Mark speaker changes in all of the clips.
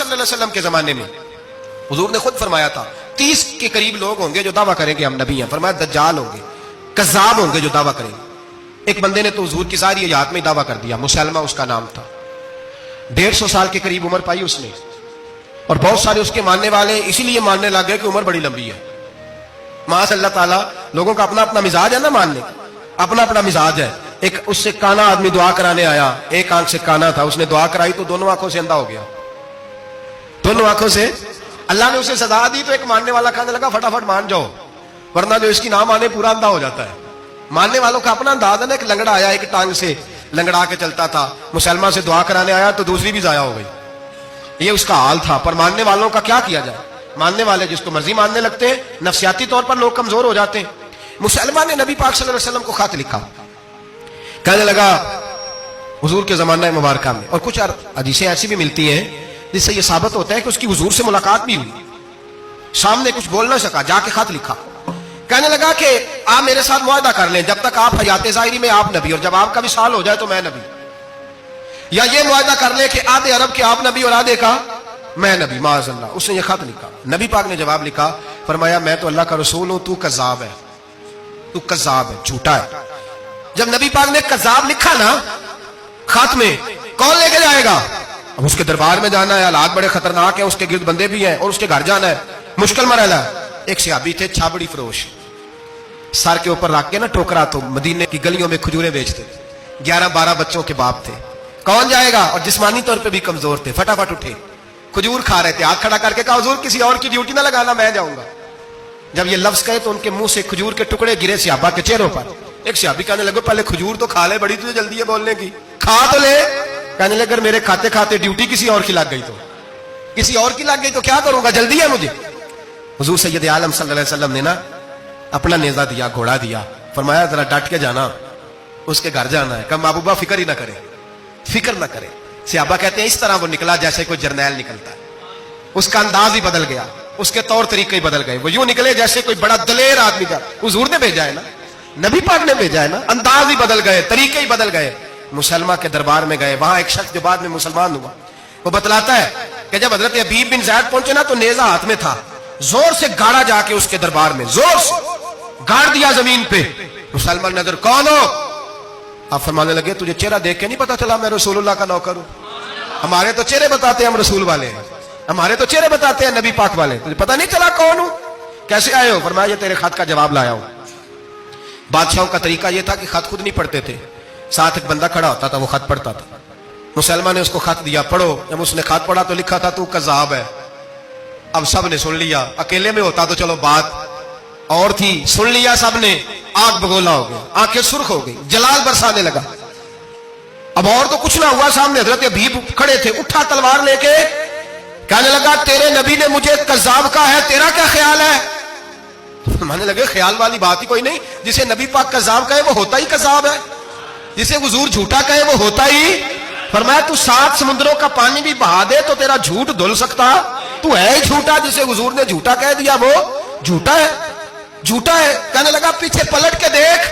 Speaker 1: صلی اللہ علیہ وسلم کے زمانے میں حضور نے خود فرمایا تھا 30 کے قریب لوگ ہوں گے جو دعویٰ کریں گے ہم نبی ہیں. فرمایا دجال ہوں گے, کذاب ہوں گے جو دعویٰ کریں گے. ایک بندے نے تو حضور کی ساری حیات میں دعویٰ کر دیا, مسلمہ اس کا نام تھا, 150 سال کے قریب عمر پائی اس نے, اور بہت سارے اس کے ماننے والے اسی لیے ماننے لگ گئے کہ عمر بڑی لمبی ہے. معاذ اللہ تعالیٰ, لوگوں کا اپنا اپنا مزاج ہے نا ماننے کا, اپنا اپنا مزاج ہے. ایک اس سے کانا آدمی دعا کرانے آیا, ایک آنکھ سے کانا تھا, اس نے دعا کرائی تو دونوں آنکھوں سے اندھا ہو گیا, دونوں آنکھوں سے. اللہ نے اسے سزا دی تو ایک ماننے والا کہنے لگا فٹافٹ مان جاؤ, ورنہ جو اس کی نہ مانے پورا اندھا ہو جاتا ہے. ماننے والوں کا اپنا انداز ہے نا. ایک لنگڑا آیا, ایک ٹانگ سے لنگڑا کے چلتا تھا, مسلمہ سے دعا کرانے آیا تو دوسری بھی ضائع ہو گئی. یہ اس کا حال تھا. پر ماننے والوں کا کیا کیا جائے, ماننے والے جس کو مرضی ماننے لگتے ہیں, نفسیاتی طور پر لوگ کمزور ہو جاتے ہیں. مسلمہ نے نبی پاک صلی اللہ علیہ وسلم کو خط لکھا, کہنے لگا حضور کے زمانہ مبارکہ میں, اور کچھ حدیثیں ایسی بھی ملتی ہیں جس سے یہ ثابت ہوتا ہے کہ اس کی حضور سے ملاقات بھی ہوئی, سامنے کچھ بول نہ سکا, جا کے خط لکھا. کہنے لگا کہ آپ میرے ساتھ معاہدہ کر لیں, جب تک آپ حیات ظاہری میں آپ نبی, اور جب آپ کا وصال ہو جائے تو میں نبی, یا یہ معاہدہ کر لیں کہ آدھے عرب کے آپ نبی اور آدھے کا میں نبی. معاذ اللہ. اس نے یہ خط لکھا. نبی پاک نے جواب لکھا, فرمایا میں تو اللہ کا رسول ہوں, تو کذاب ہے, تو کذاب ہے, جھوٹا ہے. جب نبی پاک نے کذاب لکھا نا خط میں, کون لے کے جائے گا؟ اب اس کے دربار میں جانا ہے, حالات بڑے خطرناک ہیں, اس کے گرد بندے بھی ہیں, اور اس کے گھر جانا ہے, مشکل مرحلہ ہے. ایک صحابی تھے چھابڑی فروش, سر کے اوپر رکھ کے نا ٹوکرا, تو مدینے کی گلیوں میں کھجوریں بیچتے, 11-12 بچوں کے باپ تھے. کون جائے گا؟ اور جسمانی طور پہ بھی کمزور تھے. فٹافٹ اٹھے, کھجور کھا رہے تھے, ہاتھ کھڑا کر کے کہا حضور کسی اور کی ڈیوٹی نہ لگانا, میں جاؤں گا. جب یہ لفظ کہے تو ان کے منہ سے کھجور کے ٹکڑے گرے صحابہ کے چہروں پر. ایک صحابی کہنے لگے پہلے کھجور تو کھا لے, بڑی تجھے جلدی ہے بولنے کی, کھا تو لے. کہنے لگے اگر میرے کھاتے کھاتے ڈیوٹی کسی اور کی لگ گئی, تو کسی اور کی لگ گئی تو کیا کروں گا, جلدی ہے مجھے. حضور سید عالم صلی اللہ علیہ وسلم نے نا اپنا نیزہ دیا, گھوڑا دیا, فرمایا ذرا ڈٹ کے جانا, اس کے گھر جانا ہے. کہا محبوبہ فکر ہی نہ کرے, فکر نہ کرے. صحابہ کہتے ہیں اس طرح وہ نکلا جیسے کوئی جرنیل نکلتا ہے, اس کا انداز ہی بدل گیا, اس کے طور طریقے ہی بدل گئے. وہ یوں نکلے جیسے کوئی بڑا دلیر آدمی کا, حضور نے بھیجا ہے نا, نبی پاک نے بھیجا ہے نا, انداز ہی بدل گئے, طریقے ہی بدل گئے. مسلمہ کے دربار میں گئے, وہاں ایک شخص جو بعد میں مسلمان ہوا, وہ بتلاتا ہے کہ جب حضرت حبیب بن زید پہنچے نا تو نیزہ ہاتھ میں تھا, زور سے گاڑا جا کے اس کے دربار میں, زور سے گاڑ دیا زمین پہ. مسلمان نظر, کون ہو؟ آپ فرمانے لگے تجھے چہرہ دیکھ کے نہیں پتا چلا میں رسول اللہ کا نوکر ہوں؟ ہمارے تو چہرے بتاتے ہیں, ہم رسول والے ہیں, ہمارے تو چہرے بتاتے ہیں نبی پاک والے, تجھے پتا نہیں چلا کون ہوں, کیسے آئے ہو؟ فرمایا یہ تیرے خط کا جواب لایا ہوں. بادشاہوں کا طریقہ یہ تھا کہ خط خود نہیں پڑھتے تھے, ساتھ ایک بندہ کھڑا ہوتا تھا, وہ خط پڑھتا تھا. مسلمان نے اس کو خط دیا, پڑھو. جب اس نے خط پڑھا تو لکھا تھا تو کذاب ہے. اب سب نے سن لیا, اکیلے میں ہوتا تو چلو بات اور تھی, سن لیا سب نے, آگ بگولا ہو گیا, آنکھیں سرخ ہو گئی, جلال برسانے لگا. اب اور تو کچھ نہ ہوا, سامنے حضرت حبیب کھڑے تھے, اٹھا تلوار لے کے, کہنے لگا تیرے نبی نے مجھے کذاب کہا ہے, تیرا کیا خیال ہے؟ مانے لگے خیال والی بات ہی کوئی نہیں, جسے نبی پاک کذاب کہے وہ ہوتا ہی کذاب ہے, جسے حضور جھوٹا کہے وہ ہوتا ہی. فرمایا تو 7 سمندروں کا پانی بھی بہا دے تو تیرا جھوٹ دھل سکتا, تو ہے ہی جھوٹا, جسے حضور نے جھوٹا کہہ دیا وہ جھوٹا ہے, جھوٹا ہے. کہنے لگا پیچھے پلٹ کے دیکھ,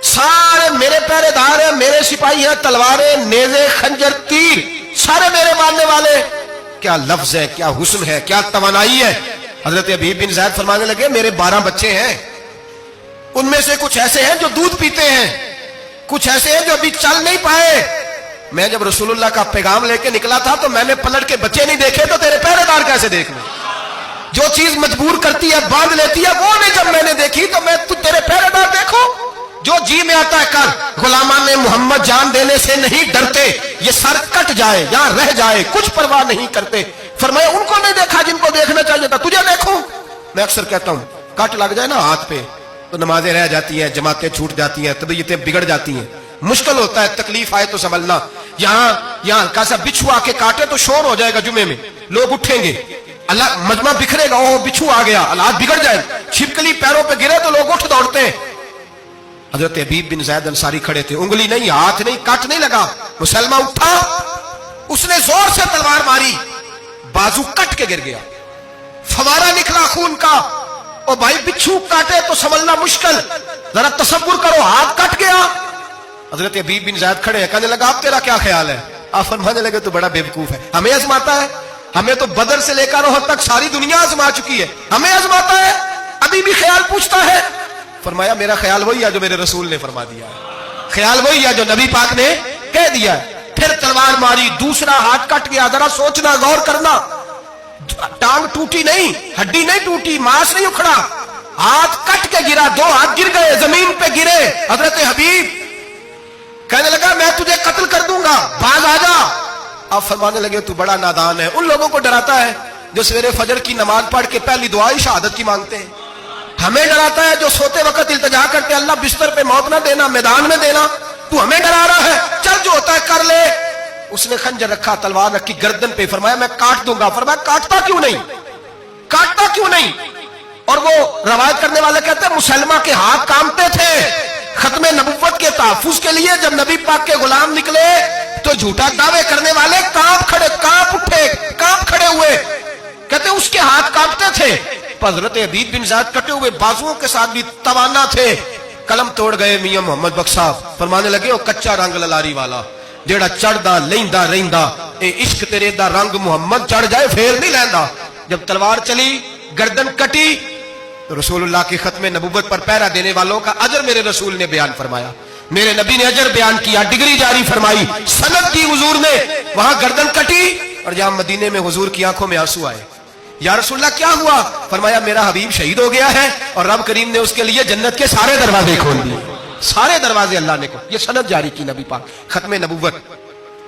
Speaker 1: سارے میرے پہرے دار ہیں, میرے سپاہی ہیں, تلواریں, نیزے, خنجر, تیر, سارے میرے ماننے والے. کیا لفظ ہے, کیا حسن ہے, کیا توانائی ہے. حضرت حبیب بن زید فرمانے لگے میرے 12 بچے ہیں, ان میں سے کچھ ایسے ہیں جو دودھ پیتے ہیں, کچھ ایسے ہیں جو ابھی چل نہیں پائے. میں جب رسول اللہ کا پیغام لے کے نکلا تھا تو میں نے پلٹ کے بچے نہیں دیکھے, تو تیرے پہرے دار کیسے دیکھ لیں؟ جو چیز مجبور کرتی ہے, باندھ لیتی ہے, وہ نہیں جب میں نے دیکھی تو میں تیرے پہرے دار دیکھو. جو جی میں آتا ہے کر, غلامان محمد جان دینے سے نہیں ڈرتے, یہ سر کٹ جائے یا رہ جائے کچھ پرواہ نہیں کرتے. فرمایا ان کو نہیں دیکھا جن کو دیکھنا چاہیے تھا, تجھے دیکھوں. میں اکثر کہتا ہوں کٹ لگ جائے نا ہاتھ پہ تو نمازیں رہ جاتی ہیں, جماعتیں چھوٹ جاتی ہیں, طبیعتیں بگڑ جاتی ہیں, مشکل ہوتا ہے, تکلیف آئے تو سنبھلنا. یہاں ہلکا سا بچھو آ کے کاٹے تو شور ہو جائے گا, جمعے میں لوگ اٹھیں گے, اللہ مجمع بکھرے گا, وہ بچھو آ گیا, حالات بگڑ جائے, چھپکلی پیروں پہ گرے تو لوگ اٹھ دوڑتے ہیں. حضرت حبیب بن زید انصاری کھڑے تھے, انگلی نہیں, ہاتھ نہیں, کٹ نہیں لگا. مسلمہ اٹھا, اس نے زور سے تلوار ماری, بازو کٹ کے گر گیا, فوارہ نکلا خون کا. او بھائی بچھو کاٹے تو سنبھلنا مشکل, ذرا تصور کرو, ہاتھ کٹ گیا. حضرت حبیب بن زید کھڑے ہیں, کہنے لگا اب تیرا کیا خیال ہے؟ آپ فرمانے لگے تو بڑا بیوقوف ہے, ہمیں آزماتا ہے, ہمیں تو بدر سے لے کر احد تک ساری دنیا آزما چکی ہے, ہمیں آزماتا ہے, ابھی بھی خیال پوچھتا ہے. فرمایا میرا خیال وہی ہے جو میرے رسول نے فرما دیا ہے, خیال وہی ہے جو نبی پاک نے کہہ دیا ہے. پھر تلوار ماری, دوسرا ہاتھ کٹ گیا. ذرا سوچنا, غور کرنا, ٹانگ ٹوٹی نہیں, ہڈی نہیں ٹوٹی, ماس نہیں اکھڑا, ہاتھ کٹ کے گرا, 2 ہاتھ گر گئے, زمین پہ گرے. حضرت حبیب کہنے لگا میں تجھے قتل کر دوں گا, باز آ جا. آپ فرمانے لگے تو بڑا نادان ہے. ان لوگوں کو ڈراتا ہے جو سویرے فجر کی نماز پڑھ کے پہلی دعا ہی شہادت کی مانگتے ہیں. ہمیں ڈراتا ہے جو سوتے وقت التجا کرتے اللہ بستر پہ موت نہ دینا, میدان میں دینا. تو ہمیں ڈرا رہا ہے, چل جو ہوتا ہے کر لے. اس نے خنجر رکھا, تلوار رکھی گردن پہ, فرمایا میں کاٹ دوں گا. فرمایا کاٹتا کیوں نہیں, کاٹتا کیوں نہیں. اور وہ روایت کرنے والے کہتے ہیں مسلمہ کے ہاتھ کانپتے تھے ختم نبوت کے تحفظ کے لیے. جب نبی پاک کے غلام نکلے تو جھوٹا دعوے کرنے والے کانپ کھڑے ہوئے. کہتے ہیں اس کے ہاتھ کانپتے تھے. حضرت عبید بن زید کٹے ہوئے بازوؤں کے ساتھ بھی توانا تھے. قلم توڑ گئے میاں محمد بخش صاحب, فرمانے لگے وہ کچا رنگ للاری والا جیڑا چڑھدا لیندا رہندا, اے عشق تیرے دا رنگ محمد چڑھ جائے پھر نہیں لیندا. جب تلوار چلی, گردن کٹی, تو رسول اللہ کی ختم نبوت پر پہرا دینے والوں کا اجر میرے رسول نے بیان فرمایا. میرے نبی نے اجر بیان کیا, ڈگری جاری فرمائی, سند دی حضور نے. وہاں گردن کٹی اور جہاں مدینے میں حضور کی آنکھوں میں آنسو آئے. یا رسول اللہ کیا ہوا؟ فرمایا میرا حبیب شہید ہو گیا ہے اور رب کریم نے اس کے لیے جنت کے سارے دروازے کھول دیے, سارے دروازے اللہ نے کھول. یہ سند جاری کی نبی پاک. ختم نبوت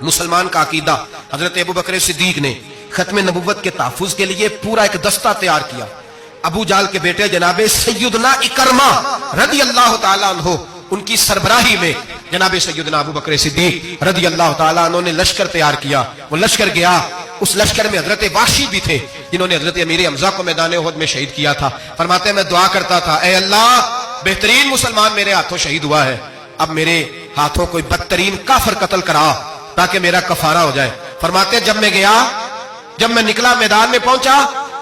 Speaker 1: مسلمان کا عقیدہ. حضرت ابو بکر صدیق نے ختم نبوت کے تحفظ کے لیے پورا ایک دستہ تیار کیا. ابو جال کے بیٹے جناب سیدنا اکرمہ رضی اللہ تعالیٰ عنہ, ان کی سربراہی میں جناب سیدنا ابو بکر صدیق رضی اللہ تعالیٰ عنہ نے لشکر تیار کیا. وہ لشکر گیا, اس لشکر میں حضرت وحشی بھی تھے جنہوں نے حضرت امیر حمزہ کو میدان احد میں شہید کیا تھا. فرماتے ہیں میں دعا کرتا تھا, اے اللہ بہترین مسلمان میرے ہاتھوں شہید ہوا ہے, اب میرے ہاتھوں کوئی بدترین کافر قتل کرا تاکہ میرا کفارہ ہو جائے. فرماتے ہیں جب میں نکلا, میدان میں پہنچا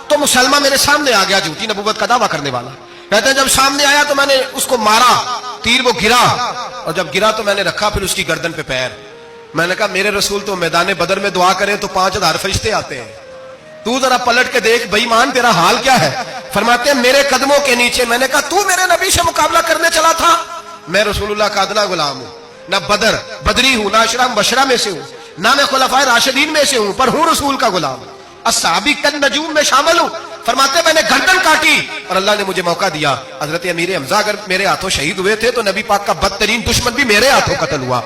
Speaker 1: تو مسلمہ میرے سامنے آ گیا, جھوٹی نبوت کا دعویٰ کرنے والا. کہتے ہیں جب سامنے آیا تو میں نے اس کو مارا, تیر وہ گرا, اور جب گرا تو میں نے رکھا پھر اس کی گردن پہ پیر. میں نے کہا میرے رسول تو میدان بدر میں دعا کریں تو 5000 فرشتے آتے ہیں, تو ذرا پلٹ کے دیکھ بے ایمان تیرا حال کیا ہے. فرماتے ہیں میرے قدموں کے نیچے. میں نے کہا تو میرے نبی سے مقابلہ کرنے چلا تھا؟ میں رسول اللہ کا ادنا غلام ہوں, نہ بدری ہوں, نہ اشرا مبشرہ میں سے ہوں, نہ میں خلفائے راشدین میں سے ہوں, پر ہوں رسول کا غلام, الصحابی النجوم میں شامل ہوں. فرماتے میں نے گردن کاٹی اور اللہ نے مجھے موقع دیا. حضرت امیر حمزہ اگر میرے ہاتھوں شہید ہوئے تھے تو نبی پاک کا بدترین دشمن بھی میرے ہاتھوں قتل ہوا.